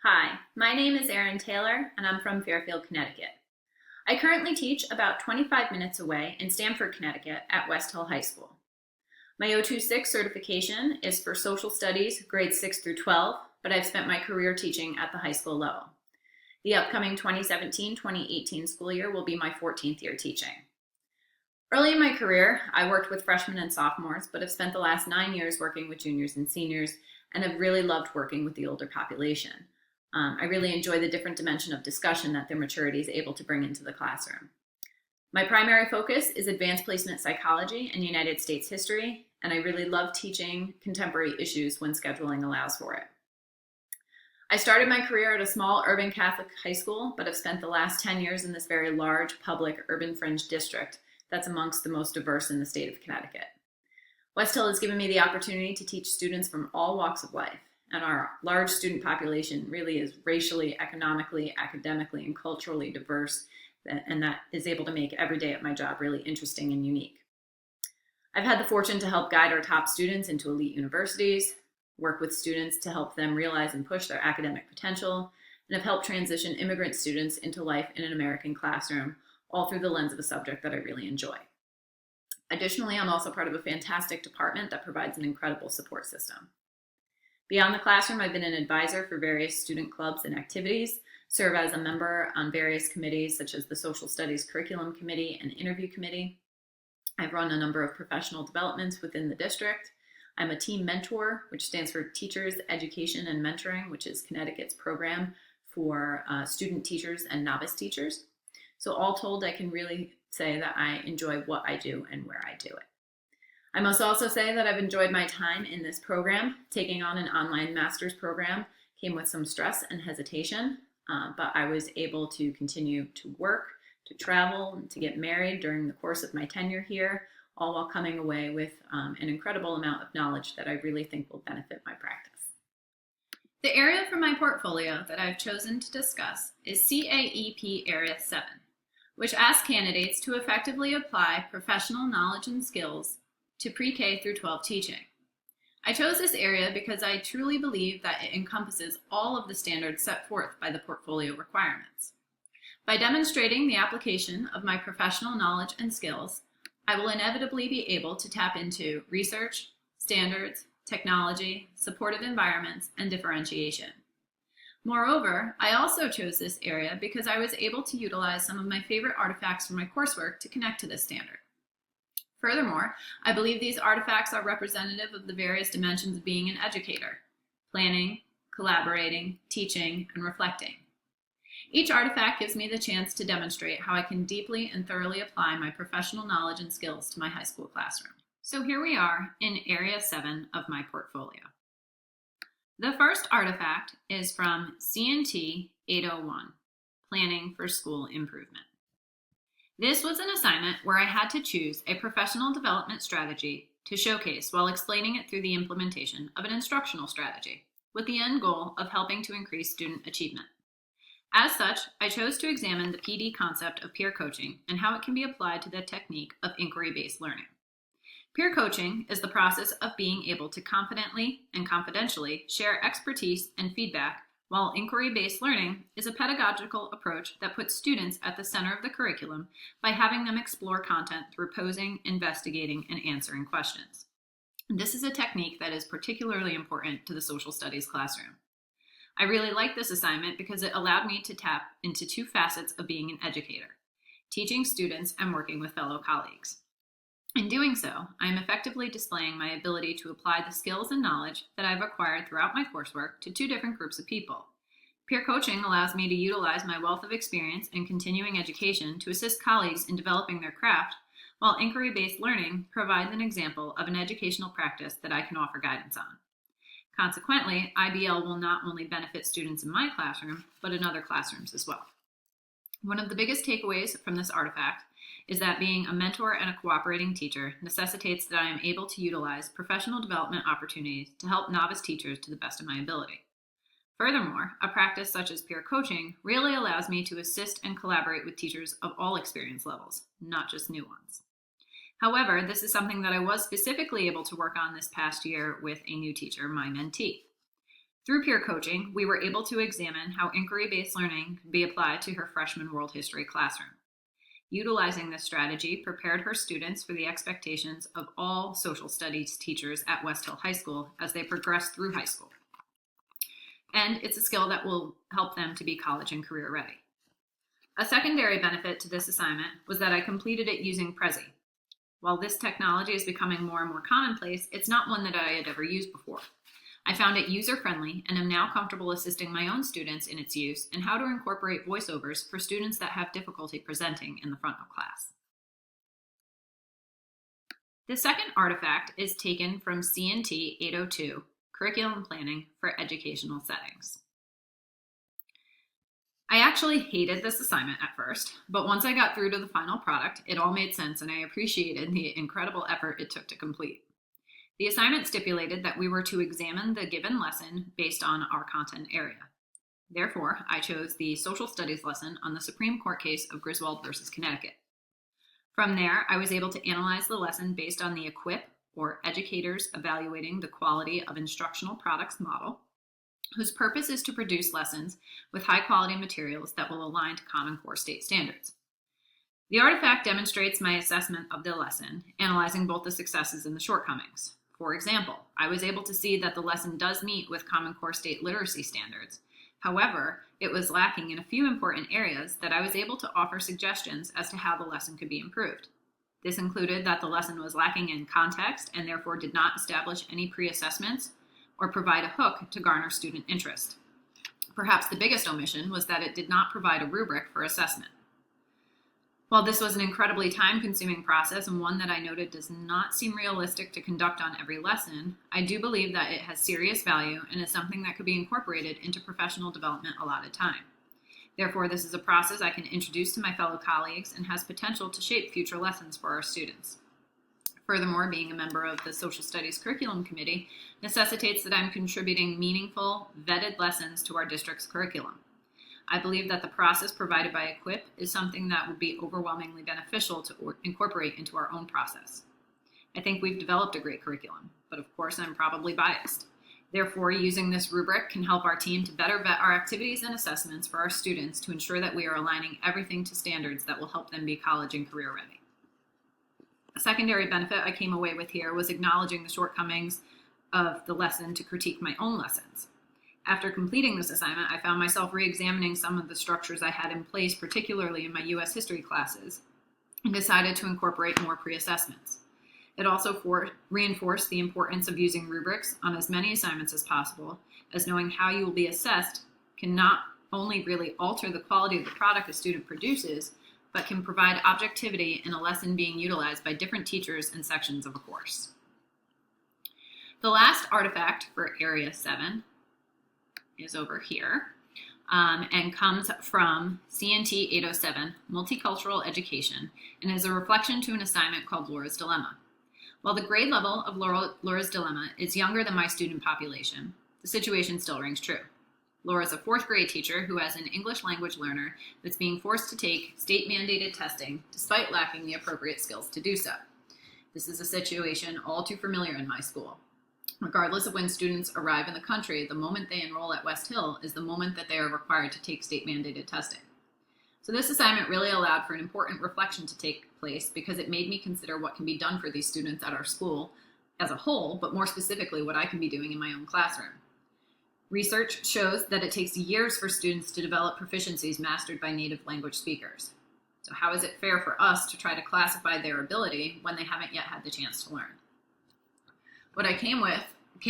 Hi, my name is Erin Taylor, and I'm from Fairfield, Connecticut. I currently teach about 25 minutes away in Stamford, Connecticut at West Hill High School. My 026 certification is for social studies, grades 6 through 12, but I've spent my career teaching at the high school level. The upcoming 2017-2018 school year will be my 14th year teaching. Early in my career, I worked with freshmen and sophomores, but have spent the last 9 years working with juniors and seniors and have really loved working with the older population. I really enjoy the different dimension of discussion that their maturity is able to bring into the classroom. My primary focus is advanced placement psychology and United States history, and I really love teaching contemporary issues when scheduling allows for it. I started my career at a small urban Catholic high school, but have spent the last 10 years in this very large public urban fringe district that's amongst the most diverse in the state of Connecticut. West Hill has given me the opportunity to teach students from all walks of life, and our large student population really is racially, economically, academically, and culturally diverse, and that is able to make every day at my job really interesting and unique. I've had the fortune to help guide our top students into elite universities, work with students to help them realize and push their academic potential, and have helped transition immigrant students into life in an American classroom, all through the lens of a subject that I really enjoy. Additionally, I'm also part of a fantastic department that provides an incredible support system. Beyond the classroom, I've been an advisor for various student clubs and activities, serve as a member on various committees such as the Social Studies Curriculum Committee and Interview Committee. I've run a number of professional developments within the district. I'm a team mentor, which stands for Teachers, Education, and Mentoring, which is Connecticut's program for student teachers and novice teachers. So all told, I can really say that I enjoy what I do and where I do it. I must also say that I've enjoyed my time in this program. Taking on an online master's program came with some stress and hesitation, but I was able to continue to work, to travel, and to get married during the course of my tenure here, all while coming away with an incredible amount of knowledge that I really think will benefit my practice. The area for my portfolio that I've chosen to discuss is CAEP Area 7, which asks candidates to effectively apply professional knowledge and skills to pre-K through 12 teaching. I chose this area because I truly believe that it encompasses all of the standards set forth by the portfolio requirements. By demonstrating the application of my professional knowledge and skills, I will inevitably be able to tap into research, standards, technology, supportive environments, and differentiation. Moreover, I also chose this area because I was able to utilize some of my favorite artifacts from my coursework to connect to this standard. Furthermore, I believe these artifacts are representative of the various dimensions of being an educator: planning, collaborating, teaching, and reflecting. Each artifact gives me the chance to demonstrate how I can deeply and thoroughly apply my professional knowledge and skills to my high school classroom. So here we are in Area 7 of my portfolio. The first artifact is from CNT 801, Planning for School Improvement. This was an assignment where I had to choose a professional development strategy to showcase while explaining it through the implementation of an instructional strategy, with the end goal of helping to increase student achievement. As such, I chose to examine the PD concept of peer coaching and how it can be applied to the technique of inquiry-based learning. Peer coaching is the process of being able to confidently and confidentially share expertise and feedback, while inquiry-based learning is a pedagogical approach that puts students at the center of the curriculum by having them explore content through posing, investigating, and answering questions. This is a technique that is particularly important to the social studies classroom. I really like this assignment because it allowed me to tap into two facets of being an educator: teaching students and working with fellow colleagues. In doing so, I am effectively displaying my ability to apply the skills and knowledge that I've acquired throughout my coursework to two different groups of people. Peer coaching allows me to utilize my wealth of experience in continuing education to assist colleagues in developing their craft, while inquiry-based learning provides an example of an educational practice that I can offer guidance on. Consequently, IBL will not only benefit students in my classroom, but in other classrooms as well. One of the biggest takeaways from this artifact is that being a mentor and a cooperating teacher necessitates that I am able to utilize professional development opportunities to help novice teachers to the best of my ability. Furthermore, a practice such as peer coaching really allows me to assist and collaborate with teachers of all experience levels, not just new ones. However, this is something that I was specifically able to work on this past year with a new teacher, my mentee. Through peer coaching, we were able to examine how inquiry-based learning could be applied to her freshman world history classroom. Utilizing this strategy prepared her students for the expectations of all social studies teachers at West Hill High School as they progress through high school. And it's a skill that will help them to be college and career ready. A secondary benefit to this assignment was that I completed it using Prezi. While this technology is becoming more and more commonplace, it's not one that I had ever used before. I found it user-friendly and am now comfortable assisting my own students in its use and how to incorporate voiceovers for students that have difficulty presenting in the front of class. The second artifact is taken from CNT 802, Curriculum Planning for Educational Settings. I actually hated this assignment at first, but once I got through to the final product, it all made sense and I appreciated the incredible effort it took to complete. The assignment stipulated that we were to examine the given lesson based on our content area. Therefore, I chose the social studies lesson on the Supreme Court case of Griswold versus Connecticut. From there, I was able to analyze the lesson based on the EQUIP, or Educators Evaluating the Quality of Instructional Products model, whose purpose is to produce lessons with high-quality materials that will align to Common Core state standards. The artifact demonstrates my assessment of the lesson, analyzing both the successes and the shortcomings. For example, I was able to see that the lesson does meet with Common Core state literacy standards. However, it was lacking in a few important areas that I was able to offer suggestions as to how the lesson could be improved. This included that the lesson was lacking in context and therefore did not establish any pre-assessments or provide a hook to garner student interest. Perhaps the biggest omission was that it did not provide a rubric for assessment. While this was an incredibly time-consuming process and one that I noted does not seem realistic to conduct on every lesson, I do believe that it has serious value and is something that could be incorporated into professional development allotted time. Therefore, this is a process I can introduce to my fellow colleagues and has potential to shape future lessons for our students. Furthermore, being a member of the Social Studies Curriculum Committee necessitates that I'm contributing meaningful, vetted lessons to our district's curriculum. I believe that the process provided by EQUIP is something that would be overwhelmingly beneficial to incorporate into our own process. I think we've developed a great curriculum, but of course I'm probably biased. Therefore, using this rubric can help our team to better vet our activities and assessments for our students to ensure that we are aligning everything to standards that will help them be college and career ready. A secondary benefit I came away with here was acknowledging the shortcomings of the lesson to critique my own lessons. After completing this assignment, I found myself re-examining some of the structures I had in place, particularly in my U.S. history classes, and decided to incorporate more pre-assessments. It also reinforced the importance of using rubrics on as many assignments as possible, as knowing how you will be assessed can not only really alter the quality of the product a student produces, but can provide objectivity in a lesson being utilized by different teachers and sections of a course. The last artifact for Area 7 is over here and comes from CNT 807, Multicultural Education, and is a reflection to an assignment called Laura's Dilemma. While the grade level of Laura's Dilemma is younger than my student population, the situation still rings true. Laura is a 4th grade teacher who has an English language learner that's being forced to take state-mandated testing despite lacking the appropriate skills to do so. This is a situation all too familiar in my school. Regardless of when students arrive in the country, the moment they enroll at West Hill is the moment that they are required to take state-mandated testing. So this assignment really allowed for an important reflection to take place because it made me consider what can be done for these students at our school as a whole, but more specifically what I can be doing in my own classroom. Research shows that it takes years for students to develop proficiencies mastered by native language speakers. So how is it fair for us to try to classify their ability when they haven't yet had the chance to learn? What I came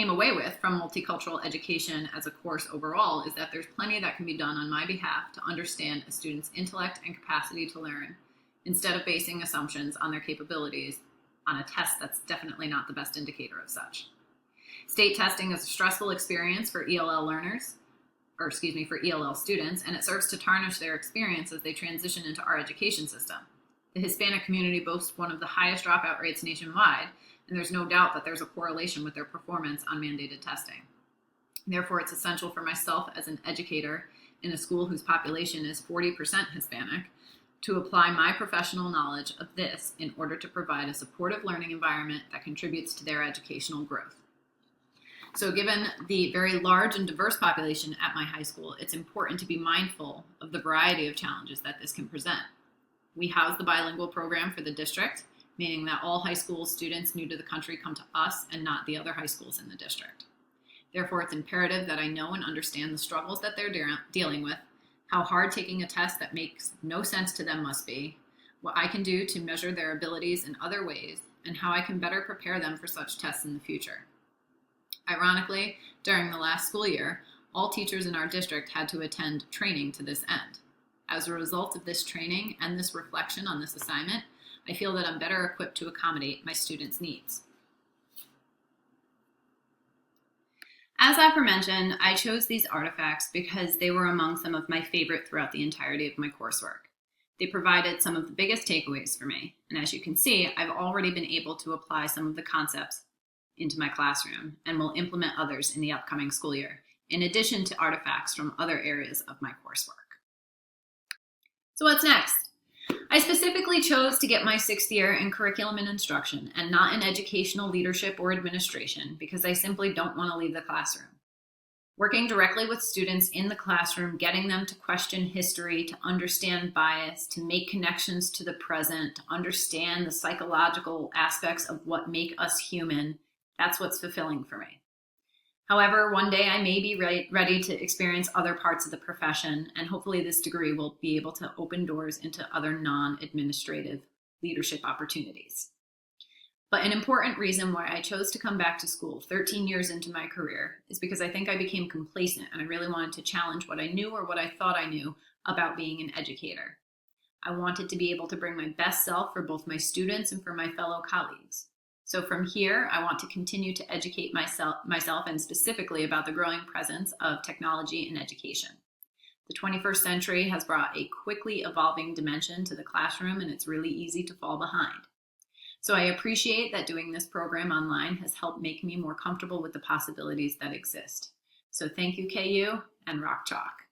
away with from multicultural education as a course overall is that there's plenty that can be done on my behalf to understand a student's intellect and capacity to learn, instead of basing assumptions on their capabilities on a test that's definitely not the best indicator of such. State testing is a stressful experience for ELL students, and it serves to tarnish their experience as they transition into our education system. The Hispanic community boasts one of the highest dropout rates nationwide, and there's no doubt that there's a correlation with their performance on mandated testing. Therefore, it's essential for myself as an educator in a school whose population is 40% Hispanic to apply my professional knowledge of this in order to provide a supportive learning environment that contributes to their educational growth. So given the very large and diverse population at my high school, it's important to be mindful of the variety of challenges that this can present. We house the bilingual program for the district, meaning that all high school students new to the country come to us and not the other high schools in the district. Therefore, it's imperative that I know and understand the struggles that they're dealing with, how hard taking a test that makes no sense to them must be, what I can do to measure their abilities in other ways, and how I can better prepare them for such tests in the future. Ironically, during the last school year, all teachers in our district had to attend training to this end. As a result of this training and this reflection on this assignment, I feel that I'm better equipped to accommodate my students' needs. As aforementioned, I chose these artifacts because they were among some of my favorite throughout the entirety of my coursework. They provided some of the biggest takeaways for me, and as you can see, I've already been able to apply some of the concepts into my classroom and will implement others in the upcoming school year, in addition to artifacts from other areas of my coursework. So what's next? I specifically chose to get my 6th year in curriculum and instruction and not in educational leadership or administration because I simply don't want to leave the classroom. Working directly with students in the classroom, getting them to question history, to understand bias, to make connections to the present, to understand the psychological aspects of what make us human, that's what's fulfilling for me. However, one day I may be ready to experience other parts of the profession, and hopefully this degree will be able to open doors into other non-administrative leadership opportunities. But an important reason why I chose to come back to school 13 years into my career is because I think I became complacent and I really wanted to challenge what I knew or what I thought I knew about being an educator. I wanted to be able to bring my best self for both my students and for my fellow colleagues. So from here, I want to continue to educate myself and specifically about the growing presence of technology in education. The 21st century has brought a quickly evolving dimension to the classroom, and it's really easy to fall behind. So I appreciate that doing this program online has helped make me more comfortable with the possibilities that exist. So thank you, KU, and Rock Chalk.